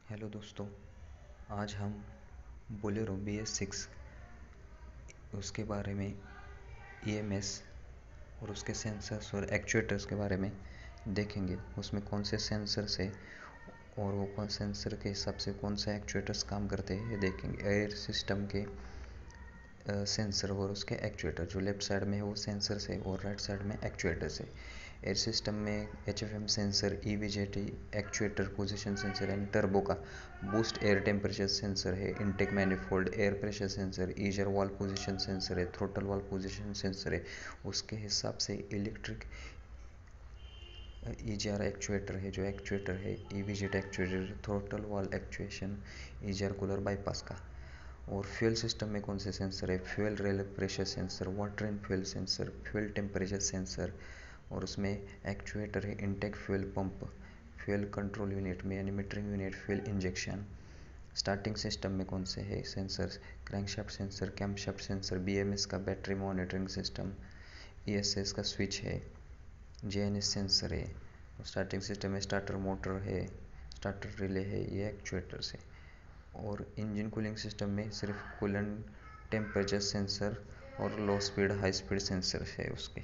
Hello दोस्तों, आज हम बोलेरो BS6 उसके बारे में EMS और उसके सेंसर्स और एक्चुएटर्स के बारे में देखेंगे। उसमें कौन से सेंसर्स है और वो कौन सेंसर के हिसाब से कौन से एक्चुएटर्स काम करते हैं ये देखेंगे। एयर सिस्टम के सेंसर और उसके एक्चुएटर, जो लेफ्ट साइड में है वो सेंसर्स है और राइट साइड में एक्चुएटर्स है। एयर सिस्टम में HFM sensor, EVJT actuator, position sensor and turbo का बूस्ट एयर टेम्परेचर सेंसर है, intake manifold air pressure sensor, EGR valve position sensor है, थ्रोटल वाल पोजीशन सेंसर है। उसके हिसाब से इलेक्ट्रिक EGR एक्चुएटर है, जो एक्चुएटर है EVJT actuator, throttle valve actuation, EGR cooler bypass का। और फ्यूल सिस्टम में कौन से सेंसर है? Fuel rail pressure sensor, water in fuel sensor, fuel temperature sensor, और उसमें एक्चुएटर है intake fuel pump, fuel control unit में यानी metering unit, fuel injection. Starting system में कौन से है sensors? Crankshaft sensor, camshaft sensor, BMS का बैटरी मॉनिटरिंग सिस्टम, ESS का स्विच है, JNS सेंसर है। स्टार्टिंग सिस्टम में स्टार्टर मोटर है, स्टार्टर रिले है, ये एक्चुएटर्स है। और इंजन कूलिंग सिस्टम में सिर्फ कूलेंट टेम्परेचर सेंसर और लो स्पीड हाई स्पीड सेंसर है उसके।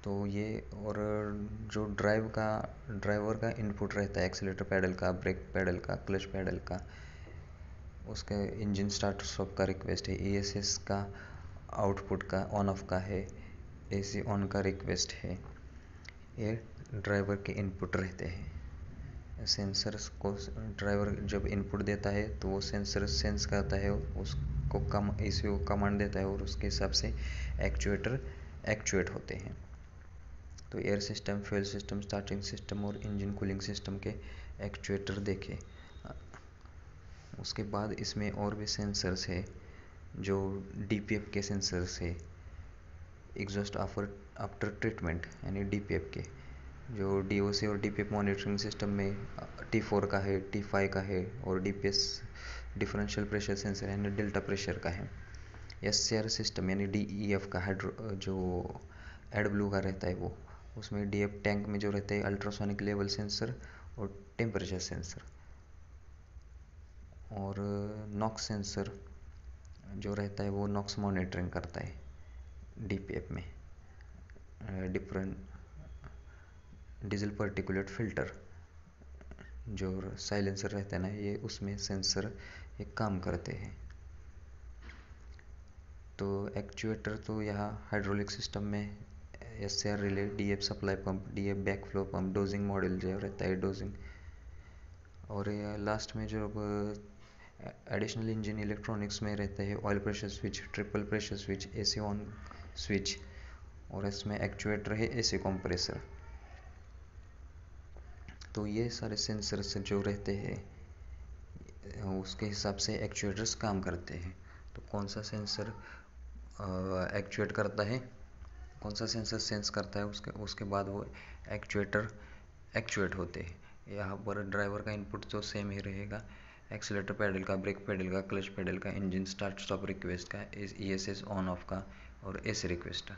तो ये और जो ड्राइवर का इनपुट रहता है, एक्सीलेटर पेडल का, ब्रेक पेडल का, क्लच पेडल का, उसका इंजन स्टार्ट स्टॉप का रिक्वेस्ट है। ESS का आउटपुट का ऑन ऑफ का है, AC ऑन का रिक्वेस्ट है। ये ड्राइवर के इनपुट रहते हैं। सेंसर्स को ड्राइवर जब इनपुट देता है तो वो सेंसर सेंस करता है, उसको ECU को कमांड देता है और उसके हिसाब से एक्चुएटर एक्चुएट होते हैं। तो air system, fuel system, starting system और इंजन कूलिंग सिस्टम के एक्चुएटर देखे। उसके बाद इसमें और भी सेंसर्स है, जो DPF के सेंसर्स है, एग्जॉस्ट आफ्टर ट्रीटमेंट यानी DPF के, जो DOC और DPF मॉनिटरिंग सिस्टम में T4 का है, T5 का है, और DPS डिफरेंशियल प्रेशर सेंसर यानी डेल्टा प्रेशर का है। SCR सिस्टम यानी DEF का जो AdBlue का रहता है वो, उसमें DF टैंक में जो रहता है अल्ट्रासोनिक लेवल सेंसर और टेम्परेचर सेंसर। और नॉक्स सेंसर जो रहता है वो नॉक्स मॉनिटरिंग करता है DPF में। डिफरेंट डीजल पार्टिकुलेट फिल्टर जो साइलेंसर रहता है ना, ये उसमें सेंसर ये काम करते हैं। तो एक्चुएटर तो यहाँ हाइड्रोलिक सिस्टम में SCR relay, DF supply pump, DF backflow pump, dosing model जो रहता है डोजिंग। और लास्ट में जो एडिशनल इंजन इलेक्ट्रॉनिक्स में रहता है oil pressure switch, triple pressure switch, AC on switch, और इसमें एक्चुएटर है AC कंप्रेसर। तो ये सारे सेंसर्स जो रहते हैं उसके हिसाब से एक्चुएटर्स काम करते हैं। तो कौन सा सेंसर एक्चुएट करता है, कौन सा सेंसर सेंस करता है, उसके बाद वो एक्चुएटर एक्चुएट होते हैं। यहाँ पर ड्राइवर का इनपुट तो सेम ही रहेगा, एक्सीलेटर पेडल का, ब्रेक पेडल का, क्लच पेडल का, इंजन स्टार्ट स्टॉप रिक्वेस्ट का, ESS ऑन ऑफ का और AC रिक्वेस्ट का।